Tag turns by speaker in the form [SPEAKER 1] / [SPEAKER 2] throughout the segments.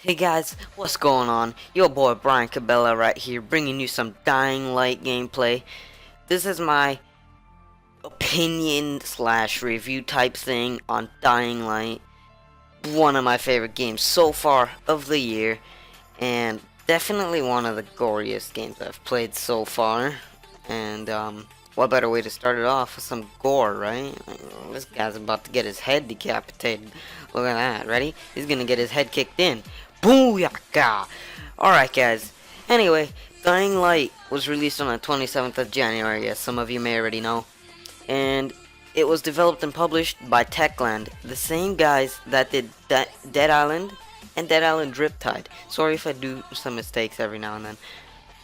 [SPEAKER 1] Hey guys, what's going on? Your boy BrianKabella right here, bringing you some Dying Light gameplay. This is my opinion slash review type thing on Dying Light. One of my favorite games so far of the year, and definitely one of the goriest games I've played so far. And what better way to start it off with some gore, right? This guy's about to get his head decapitated. Look at that, ready? He's gonna get his head kicked in. Booyaka! Alright guys, anyway, Dying Light was released on the 27th of January, as some of you may already know. And it was developed and published by Techland, the same guys that did Dead Island and Dead Island Riptide. Sorry if I do some mistakes every now and then.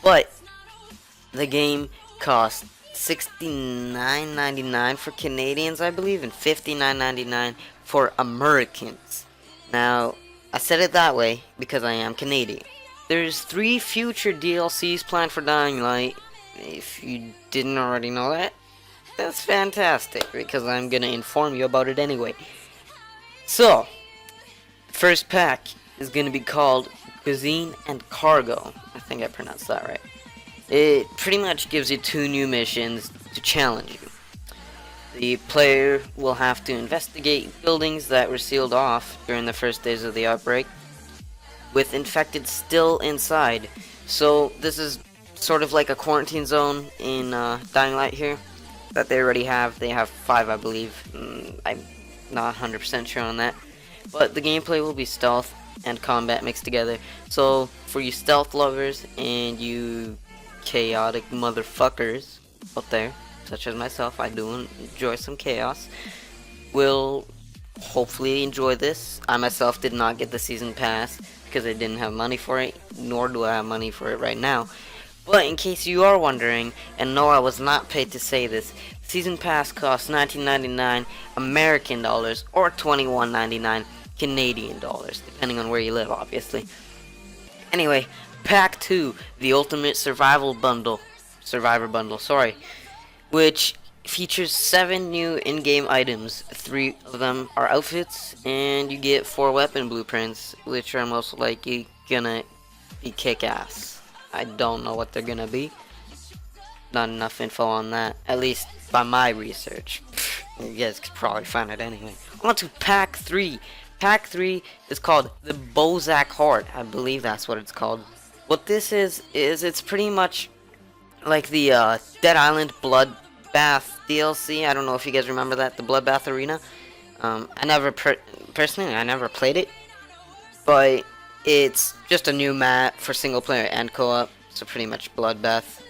[SPEAKER 1] But the game cost $69.99 for Canadians, I believe, and $59.99 for Americans. Now, I said it that way because I am Canadian. There's 3 future DLCs planned for Dying Light. If you didn't already know that, that's fantastic because I'm gonna inform you about it anyway. So, first pack is gonna be called Cuisine and Cargo. I think I pronounced that right. It pretty much gives you 2 new missions to challenge you. The player will have to investigate buildings that were sealed off during the first days of the outbreak, with infected still inside. So this is sort of like a quarantine zone in Dying Light here that they already have. They have 5, I believe. I'm not 100% sure on that. But the gameplay will be stealth and combat mixed together. So for you stealth lovers and you chaotic motherfuckers out there, such as myself, I do enjoy some chaos, will hopefully enjoy this. I myself did not get the season pass because I didn't have money for it, nor do I have money for it right now. But in case you are wondering, and no, I was not paid to say this, season pass costs $19.99 American dollars or $21.99 Canadian dollars, depending on where you live, obviously. Anyway, Pack 2, the Ultimate Survivor Bundle, sorry, which features 7 new in-game items. 3 of them are outfits, and you get 4 weapon blueprints, which are most likely gonna be kick-ass. I don't know what they're gonna be. Not enough info on that, at least by my research. You guys could probably find it anyway. On to Pack 3. Pack 3 is called the Bozak Horde. I believe that's what it's called. What this is it's pretty much like the Dead Island Bloodbath DLC. I don't know if you guys remember that, the Bloodbath Arena. I never personally, I never played it, but it's just a new map for single player and co-op. So pretty much Bloodbath,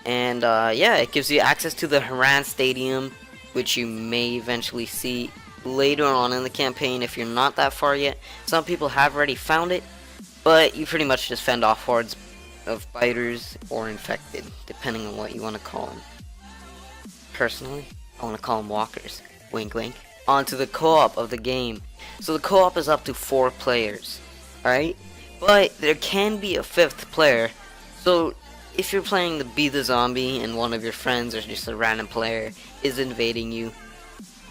[SPEAKER 1] and yeah, it gives you access to the Haran Stadium, which you may eventually see later on in the campaign if you're not that far yet. Some people have already found it, but you pretty much just fend off hordes of biters or infected, depending on what you want to call them. Personally, I want to call them walkers. Wink wink. On to the co-op of the game. So the co-op is up to 4 players, alright? But there can be a 5th player. So if you're playing the Be the Zombie and one of your friends or just a random player is invading you,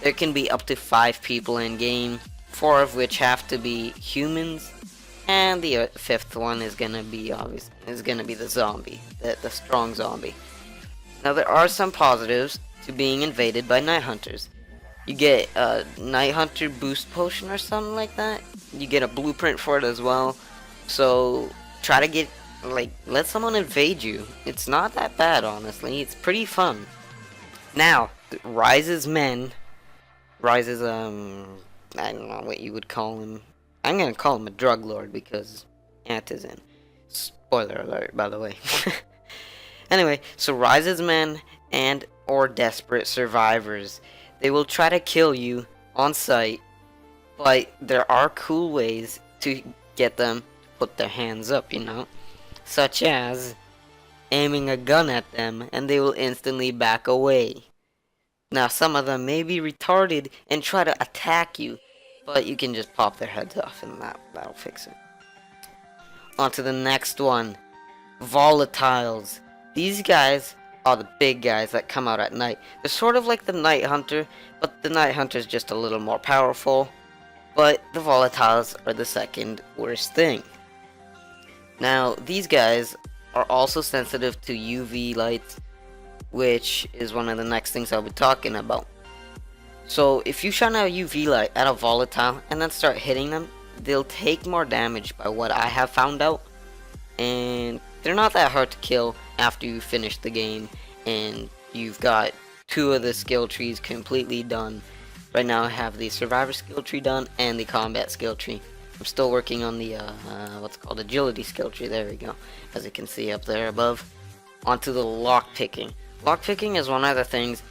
[SPEAKER 1] there can be up to 5 people in game, 4 of which have to be humans, and the 5th one is gonna be the zombie, the strong zombie. Now there are some positives to being invaded by night hunters. You get a night hunter boost potion or something like that. You get a blueprint for it as well. So try to let someone invade you. It's not that bad, honestly. It's pretty fun. Now, Rise's I don't know what you would call him. I'm gonna call him a drug lord because Ant is in. Spoiler alert, by the way. Anyway, so Rise's men and or desperate survivors, they will try to kill you on sight, but there are cool ways to get them to put their hands up, you know, such as aiming a gun at them and they will instantly back away. Now some of them may be retarded and try to attack you, but you can just pop their heads off and that'll fix it. On to the next one. Volatiles. These guys are the big guys that come out at night. They're sort of like the Night Hunter, but the Night Hunter is just a little more powerful. but the volatiles are the second worst thing. Now, these guys are also sensitive to UV lights, which is one of the next things I'll be talking about. So, if you shine a UV light at a volatile and then start hitting them, they'll take more damage by what I have found out. And they're not that hard to kill after you finish the game and you've got 2 of the skill trees completely done. Right now I have the survivor skill tree done and the combat skill tree. I'm still working on the what's called agility skill tree. There we go, as you can see up there above. Onto the lock picking. Lock picking is one of the things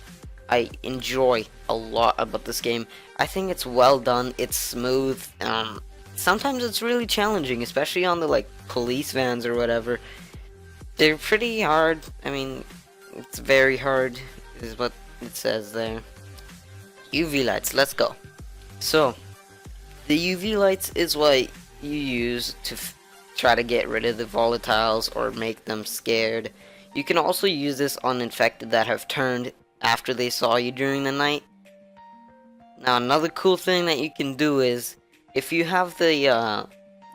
[SPEAKER 1] I enjoy a lot about this game. I think it's well done, it's smooth. Sometimes it's really challenging, especially on the like police vans or whatever. They're pretty hard. I mean, it's very hard is what it says there. UV lights, let's go. So, the UV lights is what you use to try to get rid of the volatiles or make them scared. You can also use this on infected that have turned after they saw you during the night. Now, another cool thing that you can do is, if you have the,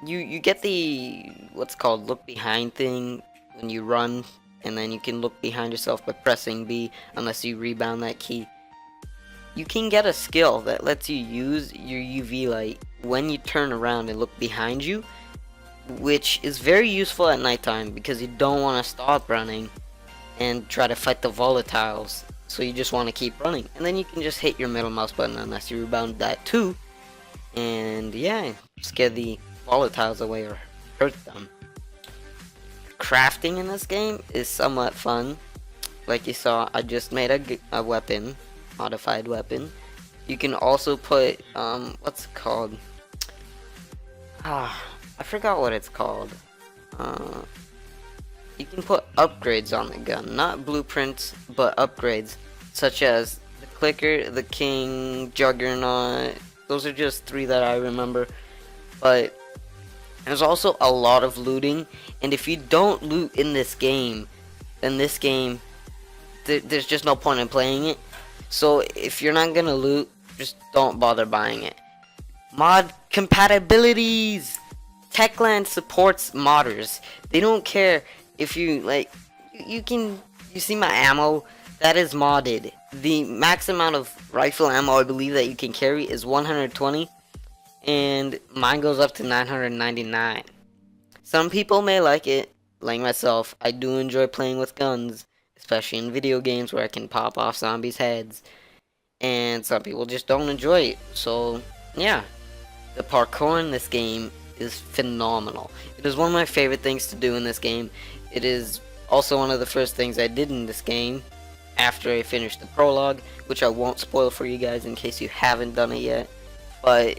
[SPEAKER 1] you get the, what's called, look behind thing when you run, and then you can look behind yourself by pressing B, unless you rebound that key. You can get a skill that lets you use your UV light when you turn around and look behind you, which is very useful at nighttime because you don't want to stop running and try to fight the volatiles. So you just want to keep running, and then you can just hit your middle mouse button unless you rebound that too, and yeah, scare the volatiles away or hurt them. Crafting in this game is somewhat fun. Like you saw, I just made a weapon, modified weapon. You can also put what's it called? I forgot what it's called. You can put upgrades on the gun, not blueprints, but upgrades, such as the clicker, the king, juggernaut. Those are just 3 that I remember. But there's also a lot of looting, and if you don't loot in this game, then this game, there's just no point in playing it. So if you're not gonna loot, just don't bother buying it. Mod compatibilities! Techland supports modders. They don't care if you like. You see my ammo, that is modded. The max amount of rifle ammo I believe that you can carry is 120, and mine goes up to 999. Some people may like it, like myself. I do enjoy playing with guns, especially in video games where I can pop off zombies' heads, and some people just don't enjoy it. So yeah, the parkour in this game is phenomenal. It is one of my favorite things to do in this game. It is also one of the first things I did in this game after I finished the prologue, which I won't spoil for you guys in case you haven't done it yet. But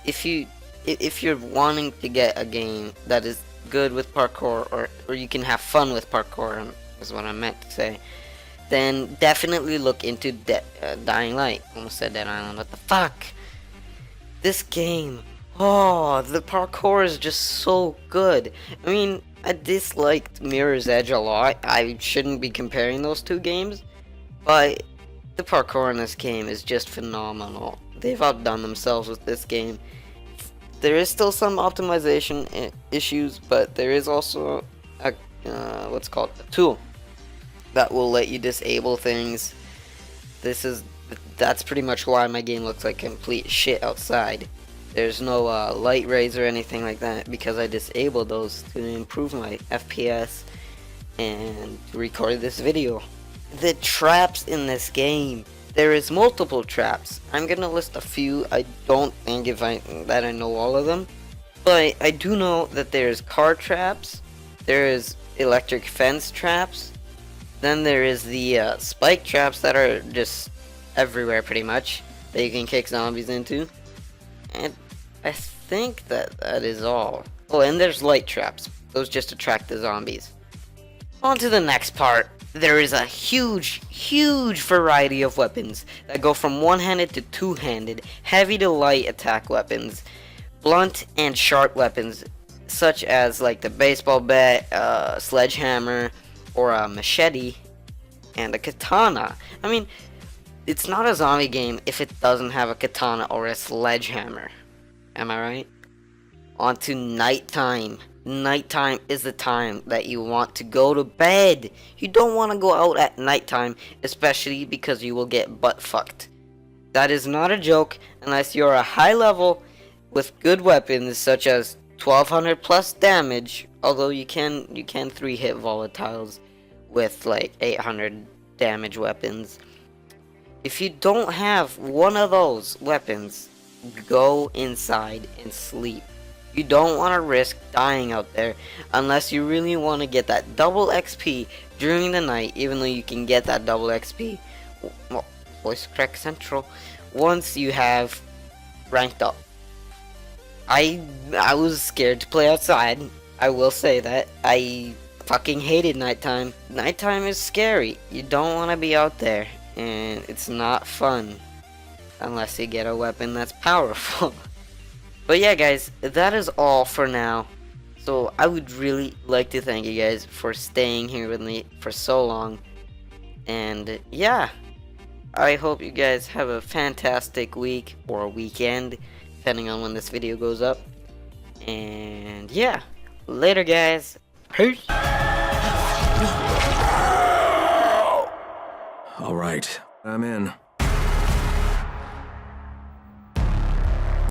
[SPEAKER 1] if you're wanting to get a game that is good with parkour, or you can have fun with parkour, is what I meant to say, then definitely look into Dying Light. Almost said Dead Island. What the fuck? This game, oh, the parkour is just so good. I mean, I disliked Mirror's Edge a lot. I shouldn't be comparing those 2 games, but the parkour in this game is just phenomenal. They've outdone themselves with this game. There is still some optimization issues, but there is also a what's called a tool that will let you disable things. That's pretty much why my game looks like complete shit outside. There's no light rays or anything like that, because I disabled those to improve my FPS and record this video. The traps in this game, there is multiple traps. I'm gonna list a few. I don't think that I know all of them, but I do know that there's car traps, there is electric fence traps, then there is the spike traps that are just everywhere pretty much, that you can kick zombies into. And I think that is all. Oh, and there's light traps. Those just attract the zombies. On to the next part. There is a huge variety of weapons that go from one-handed to two-handed, heavy to light attack weapons, blunt and sharp weapons, such as like the baseball bat, sledgehammer, or a machete, and a katana. I mean, it's not a zombie game if it doesn't have a katana or a sledgehammer. Am I right? On to nighttime. Nighttime is the time that you want to go to bed. You don't want to go out at nighttime, especially because you will get butt fucked. That is not a joke unless you're a high level with good weapons such as 1200 plus damage, although you can 3-hit volatiles with like 800 damage weapons. If you don't have one of those weapons, go inside and sleep. You don't want to risk dying out there unless you really want to get that double XP during the night, even though you can get that double XP, well, voice crack central, once you have ranked up. I was scared to play outside. I will say that. I fucking hated nighttime. Nighttime is scary. You don't want to be out there, and it's not fun unless you get a weapon that's powerful. But yeah, guys, that is all for now. So I would really like to thank you guys for staying here with me for so long. And yeah, I hope you guys have a fantastic week or weekend, depending on when this video goes up. And yeah, later guys. Peace.
[SPEAKER 2] All right, I'm in.